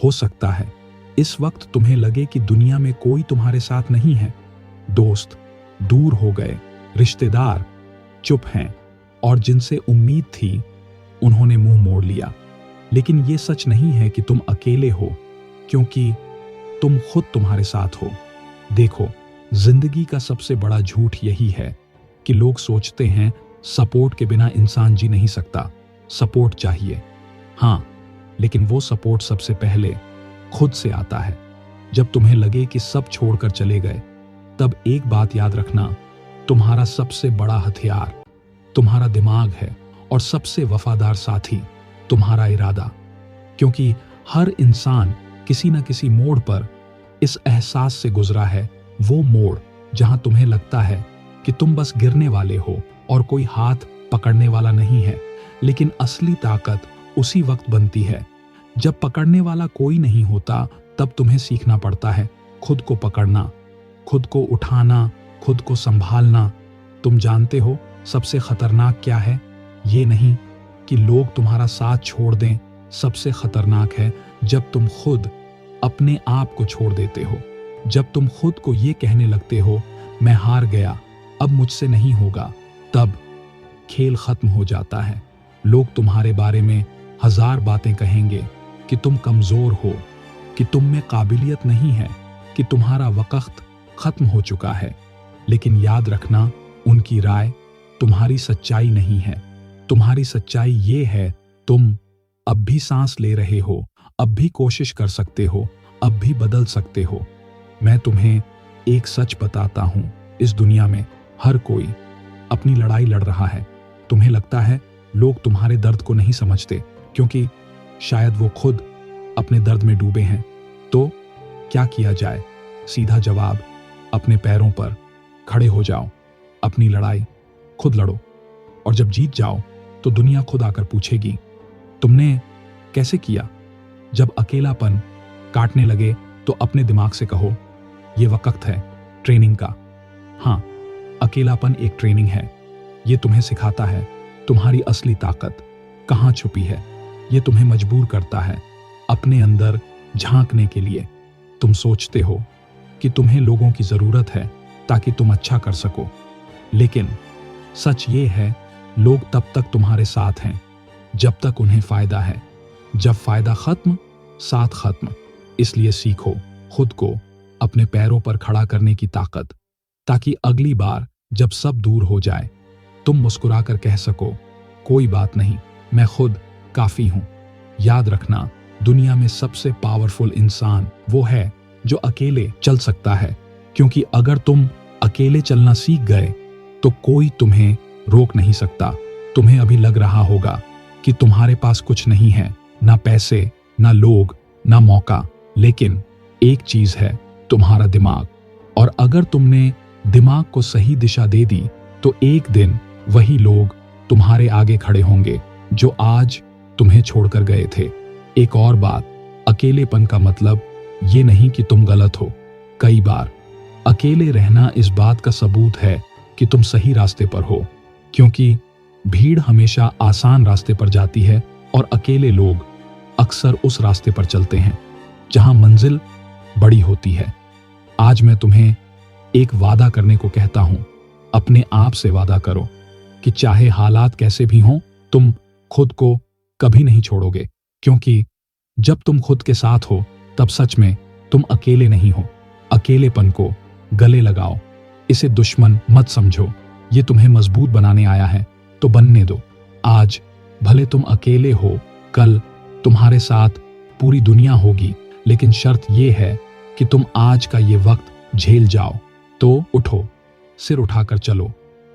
हो सकता है इस वक्त तुम्हें लगे कि दुनिया में कोई तुम्हारे साथ नहीं है। दोस्त दूर हो गए, रिश्तेदार चुप हैं, और जिनसे उम्मीद थी उन्होंने मुंह मोड़ लिया। लेकिन यह सच नहीं है कि तुम अकेले हो, क्योंकि तुम खुद तुम्हारे साथ हो। देखो, जिंदगी का सबसे बड़ा झूठ यही है कि लोग सोचते हैं सपोर्ट के बिना इंसान जी नहीं सकता। सपोर्ट चाहिए, हाँ, लेकिन वो सपोर्ट सबसे पहले खुद से आता है। जब तुम्हें लगे कि सब छोड़कर चले गए, तब एक बात याद रखना, तुम्हारा सबसे बड़ा हथियार तुम्हारा दिमाग है, और सबसे वफादार साथी तुम्हारा इरादा। क्योंकि हर इंसान किसी न किसी मोड़ पर इस एहसास से गुजरा है, वो मोड़ जहां तुम्हें लगता है कि तुम बस गिरने वाले हो और कोई हाथ पकड़ने वाला नहीं है। लेकिन असली ताकत उसी वक्त बनती है जब पकड़ने वाला कोई नहीं होता। तब तुम्हें सीखना पड़ता है खुद को पकड़ना, खुद को उठाना, खुद को संभालना। तुम जानते हो सबसे खतरनाक क्या है? ये नहीं कि लोग तुम्हारा साथ छोड़ दें, सबसे खतरनाक है जब तुम खुद अपने आप को छोड़ देते हो। जब तुम खुद को ये कहने लगते हो, मैं हार गया, अब मुझसे नहीं होगा, तब खेल खत्म हो जाता है। लोग तुम्हारे बारे में हजार बातें कहेंगे कि तुम कमजोर हो, कि तुम में काबिलियत नहीं है, कि तुम्हारा वक्त खत्म हो चुका है। लेकिन याद रखना, उनकी राय तुम्हारी सच्चाई नहीं है। तुम्हारी सच्चाई ये है, तुम अब भी सांस ले रहे हो, अब भी कोशिश कर सकते हो, अब भी बदल सकते हो। मैं तुम्हें एक सच बताता हूं, इस दुनिया में हर कोई अपनी लड़ाई लड़ रहा है। तुम्हें लगता है लोग तुम्हारे दर्द को नहीं समझते, क्योंकि शायद वो खुद अपने दर्द में डूबे हैं। तो क्या किया जाए? सीधा जवाब, अपने पैरों पर खड़े हो जाओ, अपनी लड़ाई खुद लड़ो, और जब जीत जाओ तो दुनिया खुद आकर पूछेगी, तुमने कैसे किया? जब अकेलापन काटने लगे तो अपने दिमाग से कहो, ये वक्त है ट्रेनिंग का। हाँ, अकेलापन एक ट्रेनिंग है। ये तुम्हें सिखाता है तुम्हारी असली ताकत कहाँ छुपी है। ये तुम्हें मजबूर करता है अपने अंदर झांकने के लिए। तुम सोचते हो कि तुम्हें लोगों की जरूरत है ताकि तुम अच्छा कर सको, लेकिन सच ये है, लोग तब तक तुम्हारे साथ हैं जब तक उन्हें फायदा है। जब फायदा खत्म, साथ खत्म। इसलिए सीखो खुद को अपने पैरों पर खड़ा करने की ताकत, ताकि अगली बार जब सब दूर हो जाए, तुम मुस्कुराकर कह सको, कोई बात नहीं, मैं खुद काफी हूं। याद रखना, दुनिया में सबसे पावरफुल इंसान वो है जो अकेले चल सकता है, क्योंकि अगर तुम अकेले चलना सीख गए तो कोई तुम्हें रोक नहीं सकता। तुम्हें अभी लग रहा होगा कि तुम्हारे पास कुछ नहीं है, ना पैसे, ना लोग, ना मौका, लेकिन एक चीज है, तुम्हारा दिमाग। और अगर तुमने दिमाग को सही दिशा दे दी तो एक दिन वही लोग तुम्हारे आगे खड़े होंगे जो आज तुम्हें छोड़कर गए थे। एक और बात, अकेलेपन का मतलब ये नहीं कि तुम गलत हो। कई बार अकेले रहना इस बात का सबूत है कि तुम सही रास्ते पर हो, क्योंकि भीड़ हमेशा आसान रास्ते पर जाती है और अकेले लोग अक्सर उस रास्ते पर चलते हैं जहां मंजिल बड़ी होती है। आज मैं तुम्हें एक वादा करने को कहता हूं, अपने आप से वादा करो कि चाहे हालात कैसे भी हों, तुम खुद को कभी नहीं छोड़ोगे, क्योंकि जब तुम खुद के साथ हो तब सच में तुम अकेले नहीं हो। अकेलेपन को गले लगाओ, इसे दुश्मन मत समझो, ये तुम्हें मजबूत बनाने आया है, तो बनने दो। आज भले तुम अकेले हो, कल तुम्हारे साथ पूरी दुनिया होगी, लेकिन शर्त यह है कि तुम आज का ये वक्त झेल जाओ। तो उठो, सिर उठाकर चलो,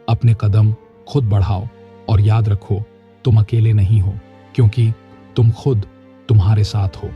अपने कदम खुद बढ़ाओ, और याद रखो, तुम अकेले नहीं हो, क्योंकि तुम खुद तुम्हारे साथ हो।